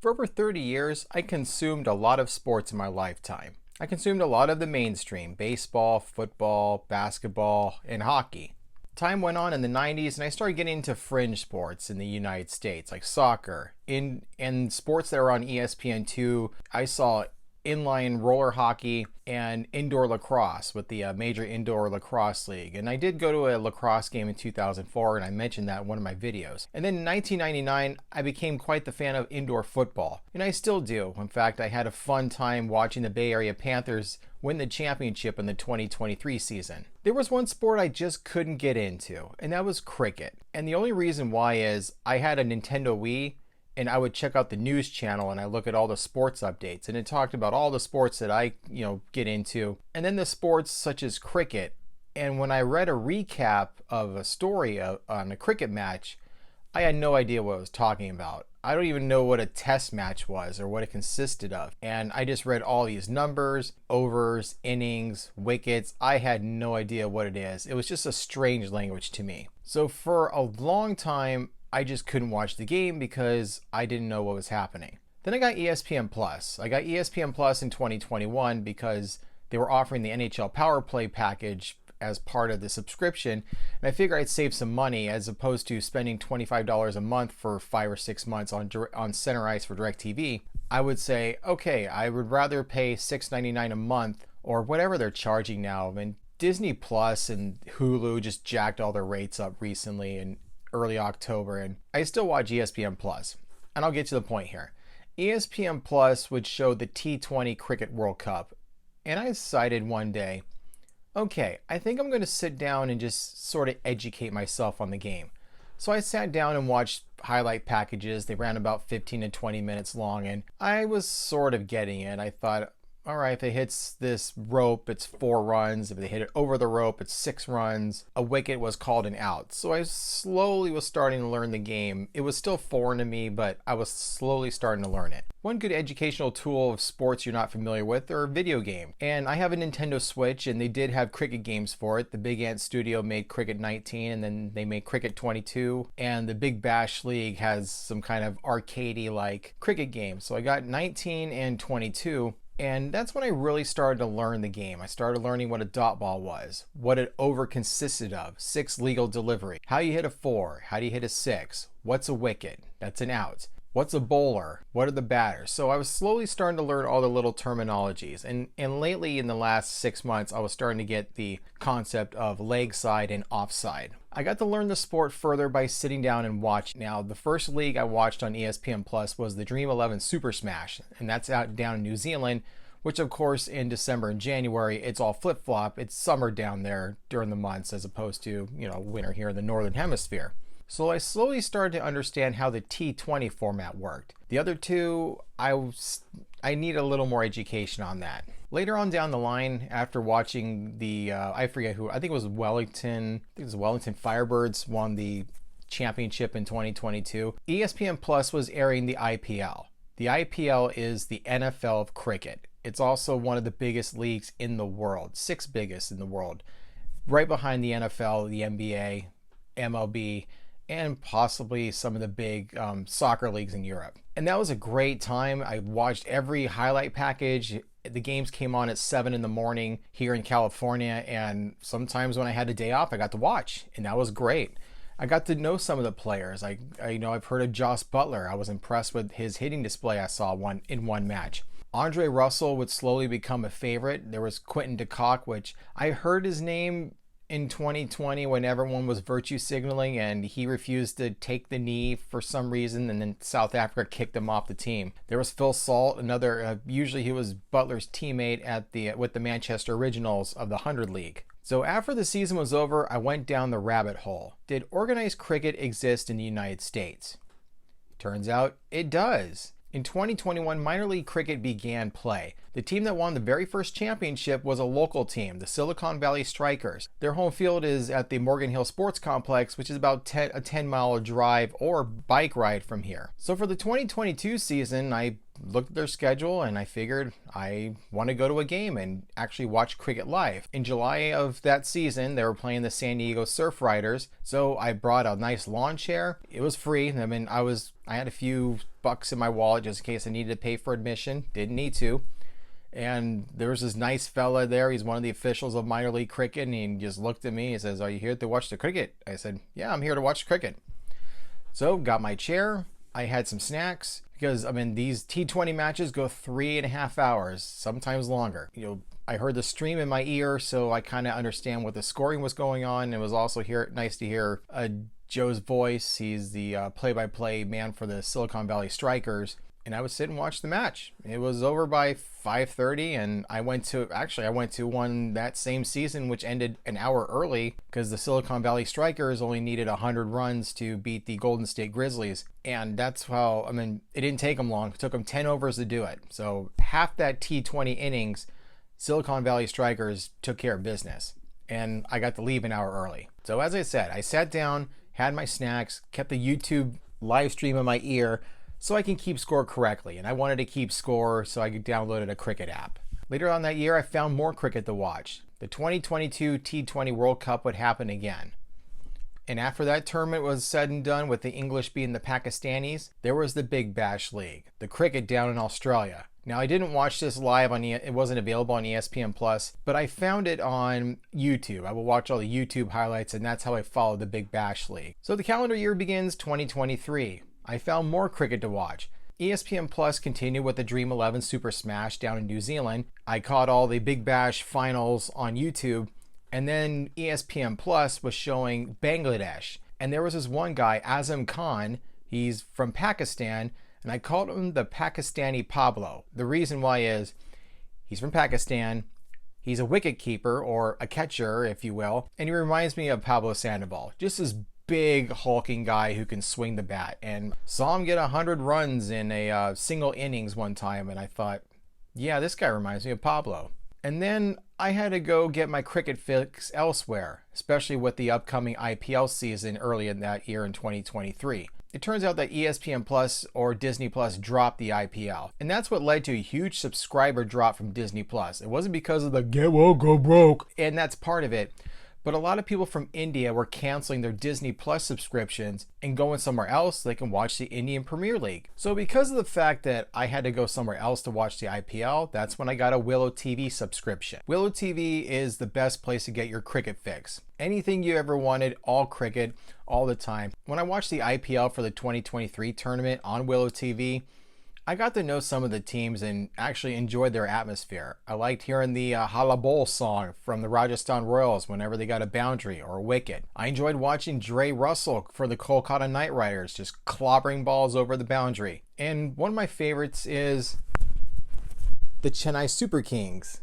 For over 30 years, I consumed a lot of sports in my lifetime. I consumed a lot of the mainstream baseball, football, basketball, and hockey. Time went on in the 90s and I started getting into fringe sports in the United States, like soccer. In sports that were on ESPN2, I saw inline roller hockey and indoor lacrosse with the Major Indoor Lacrosse League. And I did go to a lacrosse game in 2004, and I mentioned that in one of my videos. And then in 1999, I became quite the fan of indoor football, and I still do. In fact, I had a fun time watching the Bay Area Panthers win the championship in the 2023 season. There was one sport I just couldn't get into, and that was cricket. And the only reason why is I had a Nintendo Wii, and I would check out the news channel and I look at all the sports updates, and it talked about all the sports that I get into, and then the sports such as cricket. And when I read a recap of a story on a cricket match, I had no idea what it was talking about. I don't even know what a test match was or what it consisted of. And I just read all these numbers, overs, innings, wickets. I had no idea what it is. It was just a strange language to me. So for a long time, I just couldn't watch the game because I didn't know what was happening. Then I got ESPN Plus. I got ESPN Plus in 2021 because they were offering the NHL Power Play package as part of the subscription, and I figured I'd save some money as opposed to spending $25 a month for 5 or 6 months on Center Ice for DirecTV. I would say, okay, I would rather pay $6.99 a month or whatever they're charging now. And Disney Plus and Hulu just jacked all their rates up recently in early October, and I still watch ESPN Plus. And I'll get to the point here. ESPN Plus would show the T20 Cricket World Cup, and I decided one day, okay, I think I'm going to sit down and just sort of educate myself on the game. So I sat down and watched highlight packages. They ran about 15 to 20 minutes long, and I was sort of getting it. I thought, all right, if it hits this rope, it's 4 runs. If they hit it over the rope, it's 6 runs. A wicket was called an out. So I slowly was starting to learn the game. It was still foreign to me, but I was slowly starting to learn it. One good educational tool of sports you're not familiar with are video games. And I have a Nintendo Switch, and they did have cricket games for it. The Big Ant Studio made Cricket 19, and then they made Cricket 22. And the Big Bash League has some kind of arcadey-like cricket game. So I got 19 and 22. And that's when I really started to learn the game. I started learning what a dot ball was, what an over consisted of, 6 legal delivery, how you hit a 4, how do you hit a 6, what's a wicket, that's an out, what's a bowler, what are the batters. So I was slowly starting to learn all the little terminologies. And lately in the last 6 months, I was starting to get the concept of leg side and offside. I got to learn the sport further by sitting down and watching. Now, the first league I watched on ESPN Plus was the Dream 11 Super Smash, and that's out down in New Zealand, which of course in December and January, it's all flip-flop. It's summer down there during the months as opposed to, winter here in the Northern Hemisphere. So I slowly started to understand how the T20 format worked. The other two, I need a little more education on that. Later on down the line, after watching the, I forget who, I think it was Wellington Firebirds won the championship in 2022. ESPN Plus was airing the IPL. The IPL is the NFL of cricket. It's also one of the biggest leagues in the world, 6th biggest in the world, right behind the NFL, the NBA, MLB, and possibly some of the big soccer leagues in Europe. And that was a great time. I watched every highlight package. The games came on at 7 in the morning here in California, and sometimes when I had a day off, I got to watch, and that was great. I got to know some of the players. I've heard of Joss Butler. I was impressed with his hitting display I saw in one match. Andre Russell would slowly become a favorite. There was Quinton de Kock, which I heard his name in 2020 when everyone was virtue signaling and he refused to take the knee for some reason, and then South Africa kicked him off the team. There was Phil Salt, another, usually he was Butler's teammate with the Manchester Originals of the 100 League. So after the season was over, I went down the rabbit hole. Did organized cricket exist in the United States? Turns out it does. In 2021, minor league cricket began play. The team that won the very first championship was a local team, the Silicon Valley Strikers. Their home field is at the Morgan Hill Sports Complex, which is about a 10-mile drive or bike ride from here. So for the 2022 season, I looked at their schedule and I figured I want to go to a game and actually watch cricket live. In July of that season, they were playing the San Diego Surf Riders, so I brought a nice lawn chair. It was free. I mean, I had a few bucks in my wallet just in case I needed to pay for admission. Didn't need to. And there was this nice fella there. He's one of the officials of minor league cricket, and he just looked at me and says, "Are you here to watch the cricket?" I said, "Yeah, I'm here to watch cricket." So got my chair. I had some snacks because, I mean, these T20 matches go 3.5 hours, sometimes longer. I heard the stream in my ear, so I kind of understand what the scoring was going on. It was also nice to hear Joe's voice. He's the play-by-play man for the Silicon Valley Strikers. And I would sit and watch the match. It was over by 5:30, and I went to one that same season, which ended an hour early because the Silicon Valley Strikers only needed 100 runs to beat the Golden State Grizzlies. And that's how, I mean, it didn't take them long. It took them 10 overs to do it. So half that T20 innings, Silicon Valley Strikers took care of business. And I got to leave an hour early. So as I said, I sat down, had my snacks, kept the YouTube live stream in my ear, so I can keep score correctly. And I wanted to keep score, so I downloaded a cricket app. Later on that year, I found more cricket to watch. The 2022 T20 World Cup would happen again. And after that tournament was said and done, with the English beating the Pakistanis, there was the Big Bash League, the cricket down in Australia. Now, I didn't watch this live it wasn't available on ESPN Plus, but I found it on YouTube. I will watch all the YouTube highlights, and that's how I followed the Big Bash League. So the calendar year begins 2023. I found more cricket to watch. ESPN Plus continued with the Dream 11 Super Smash down in New Zealand. I caught all the Big Bash finals on YouTube, and then ESPN Plus was showing Bangladesh. And there was this one guy, Azam Khan. He's from Pakistan, and I called him the Pakistani Pablo. The reason why is he's from Pakistan. He's a wicket keeper, or a catcher, if you will, and he reminds me of Pablo Sandoval. Just this big hulking guy who can swing the bat, and saw him get 100 runs in a single innings one time, and I thought, yeah, this guy reminds me of Pablo. And then I had to go get my cricket fix elsewhere, especially with the upcoming IPL season early in that year in 2023. It turns out that ESPN Plus or Disney Plus dropped the IPL, and that's what led to a huge subscriber drop from Disney Plus. It wasn't because of the get woke, go broke, and that's part of it. But a lot of people from India were canceling their Disney Plus subscriptions and going somewhere else so they can watch the Indian Premier League. So because of the fact that I had to go somewhere else to watch the IPL, that's when I got a Willow TV subscription. Willow TV is the best place to get your cricket fix. Anything you ever wanted, all cricket, all the time. When I watched the IPL for the 2023 tournament on Willow TV, I got to know some of the teams and actually enjoyed their atmosphere. I liked hearing the Hala Bol song from the Rajasthan Royals whenever they got a boundary or a wicket. I enjoyed watching Dre Russell for the Kolkata Knight Riders, just clobbering balls over the boundary. And one of my favorites is the Chennai Super Kings.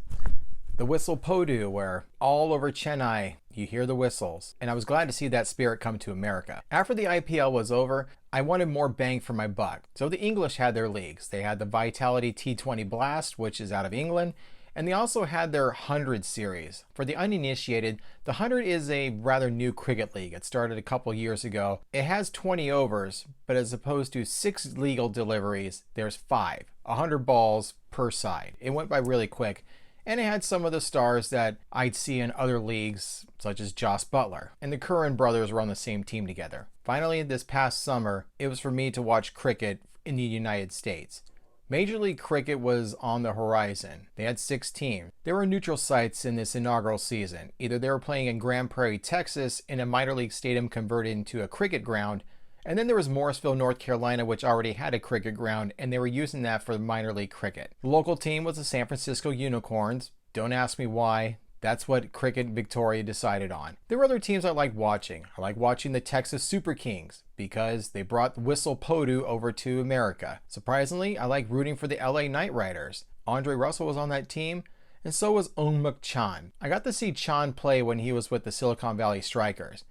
The whistle Podu, where all over Chennai you hear the whistles. And I was glad to see that spirit come to America. After the IPL was over, I wanted more bang for my buck. So the English had their leagues. They had the Vitality T20 Blast, which is out of England, and they also had their 100 series. For the uninitiated, the 100 is a rather new cricket league. It started a couple years ago. It has 20 overs, but as opposed to 6 legal deliveries, there's 5, 100 balls per side. It went by really quick. And it had some of the stars that I'd see in other leagues, such as Joss Butler. And the Curran brothers were on the same team together. Finally, this past summer, it was for me to watch cricket in the United States. Major League Cricket was on the horizon. They had 6 teams. There were neutral sites in this inaugural season. Either they were playing in Grand Prairie, Texas, in a minor league stadium converted into a cricket ground, and then there was Morrisville, North Carolina, which already had a cricket ground, and they were using that for minor league cricket. The local team was the San Francisco Unicorns. Don't ask me why. That's what Cricket Victoria decided on. There were other teams I liked watching. I liked watching the Texas Super Kings because they brought Whistle Podu over to America. Surprisingly, I like rooting for the LA Knight Riders. Andre Russell was on that team, and so was Ungmuk Chan. I got to see Chan play when he was with the Silicon Valley Strikers.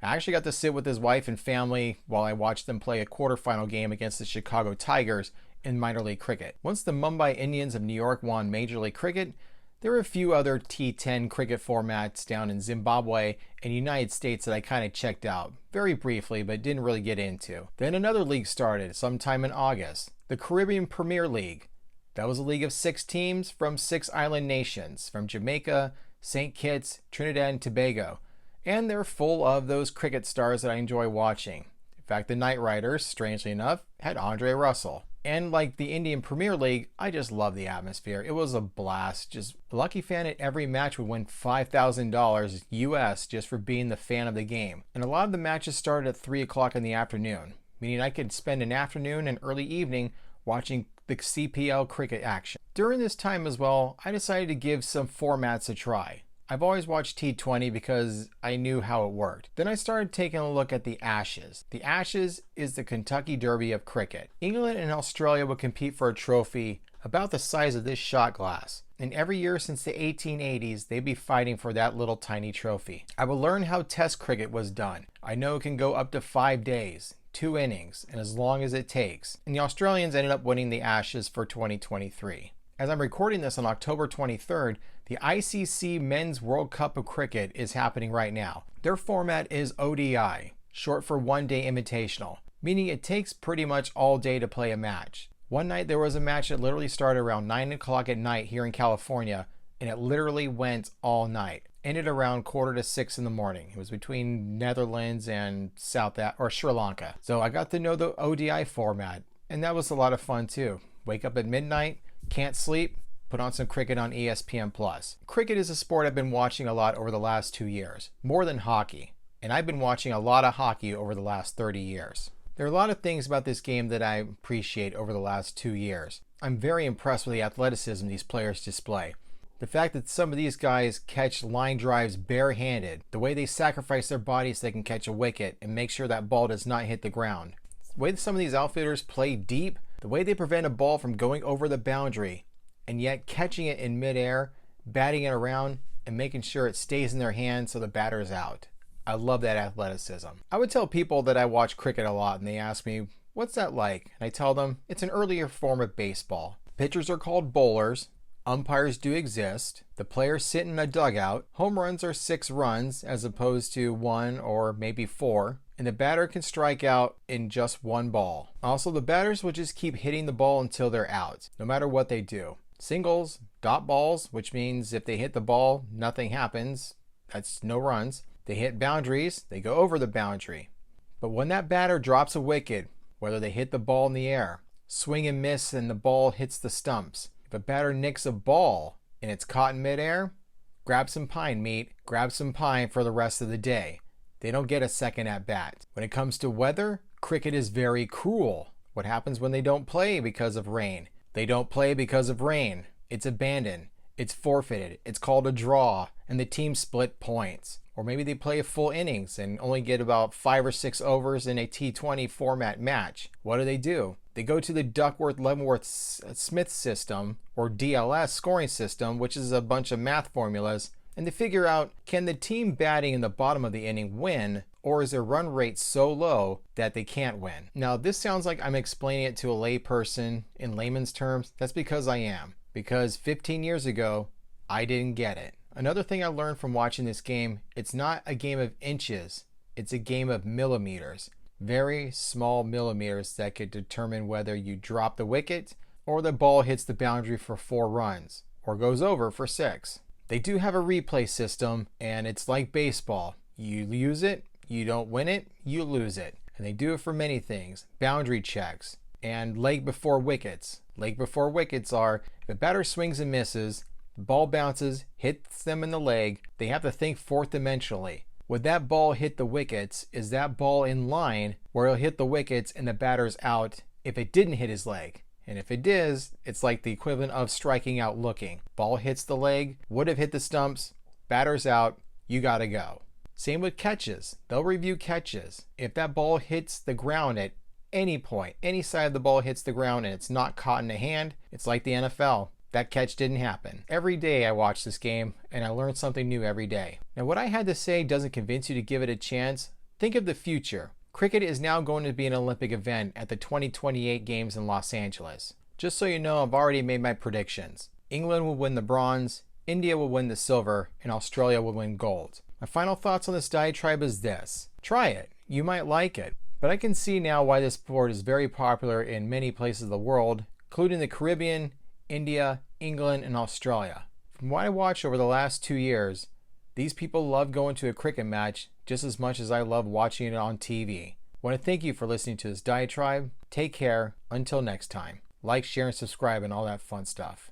I actually got to sit with his wife and family while I watched them play a quarterfinal game against the Chicago Tigers in minor league cricket. Once the Mumbai Indians of New York won Major League Cricket, there were a few other T10 cricket formats down in Zimbabwe and United States that I kind of checked out very briefly but didn't really get into. Then another league started sometime in August. The Caribbean Premier League. That was a league of 6 teams from 6 island nations, from Jamaica, St. Kitts, Trinidad and Tobago. And they're full of those cricket stars that I enjoy watching. In fact, the Knight Riders, strangely enough, had Andre Russell. And like the Indian Premier League, I just love the atmosphere. It was a blast. Just a lucky fan at every match would win $5,000 US just for being the fan of the game. And a lot of the matches started at 3 o'clock in the afternoon, meaning I could spend an afternoon and early evening watching the CPL cricket action. During this time as well, I decided to give some formats a try. I've always watched T20 because I knew how it worked. Then I started taking a look at the Ashes. The Ashes is the Kentucky Derby of cricket. England and Australia would compete for a trophy about the size of this shot glass. And every year since the 1880s, they'd be fighting for that little tiny trophy. I would learn how Test cricket was done. I know it can go up to 5 days, 2 innings, and as long as it takes. And the Australians ended up winning the Ashes for 2023. As I'm recording this on October 23rd, the ICC Men's World Cup of Cricket is happening right now. Their format is ODI, short for One Day Invitational, meaning it takes pretty much all day to play a match. One night there was a match that literally started around 9 o'clock at night here in California, and it literally went all night. Ended around 5:45 in the morning. It was between Netherlands and Sri Lanka. So I got to know the ODI format, and that was a lot of fun too. Wake up at midnight, can't sleep, put on some cricket on ESPN+. Cricket is a sport I've been watching a lot over the last 2 years, more than hockey. And I've been watching a lot of hockey over the last 30 years. There are a lot of things about this game that I appreciate over the last 2 years. I'm very impressed with the athleticism these players display. The fact that some of these guys catch line drives barehanded, the way they sacrifice their bodies so they can catch a wicket and make sure that ball does not hit the ground. The way that some of these outfielders play deep, the way they prevent a ball from going over the boundary and yet catching it in midair, batting it around, and making sure it stays in their hands so the batter is out. I love that athleticism. I would tell people that I watch cricket a lot and they ask me, what's that like? And I tell them, it's an earlier form of baseball. Pitchers are called bowlers. Umpires do exist. The players sit in a dugout. Home runs are 6 runs as opposed to 1 or maybe 4. And the batter can strike out in just 1 ball. Also, the batters will just keep hitting the ball until they're out, no matter what they do. Singles, dot balls, which means if they hit the ball, nothing happens. That's no runs. They hit boundaries, they go over the boundary. But when that batter drops a wicket, whether they hit the ball in the air, swing and miss and the ball hits the stumps, if a batter nicks a ball and it's caught in midair, grab some pine meat, grab some pine for the rest of the day. They don't get a second at bat. When it comes to weather, cricket is very cruel. What happens when they don't play because of rain? They don't play because of rain. It's abandoned. It's forfeited. It's called a draw, and the team split points. Or maybe they play a full innings and only get about 5 or 6 overs in a T20 format match. What do? They go to the Duckworth-Leavenworth-Smith system, or DLS scoring system, which is a bunch of math formulas, and they figure out, can the team batting in the bottom of the inning win, or is their run rate so low that they can't win? Now, this sounds like I'm explaining it to a layperson in layman's terms. That's because I am. Because 15 years ago, I didn't get it. Another thing I learned from watching this game, it's not a game of inches, it's a game of millimeters. Very small millimeters that could determine whether you drop the wicket or the ball hits the boundary for 4 runs or goes over for 6. They do have a replay system, and it's like baseball. You use it, you don't win it, you lose it. And they do it for many things. Boundary checks and leg before wickets. Leg before wickets are, if a batter swings and misses, the ball bounces, hits them in the leg, they have to think 4th dimensionally. Would that ball hit the wickets? Is that ball in line where it'll hit the wickets and the batter's out if it didn't hit his leg? And if it is, it's like the equivalent of striking out looking. Ball hits the leg, would have hit the stumps, batter's out, you gotta go. Same with catches. They'll review catches. If that ball hits the ground at any point, any side of the ball hits the ground and it's not caught in a hand, it's like the NFL. That catch didn't happen. Every day I watch this game and I learn something new every day. Now, what I had to say doesn't convince you to give it a chance. Think of the future. Cricket is now going to be an Olympic event at the 2028 Games in Los Angeles. Just so you know, I've already made my predictions. England will win the bronze, India will win the silver, and Australia will win gold. My final thoughts on this diatribe is this. Try it. You might like it. But I can see now why this sport is very popular in many places of the world, including the Caribbean, India, England, and Australia. From what I watched over the last 2 years, these people love going to a cricket match just as much as I love watching it on TV. I want to thank you for listening to this diatribe. Take care. Until next time. Like, share, and subscribe and all that fun stuff.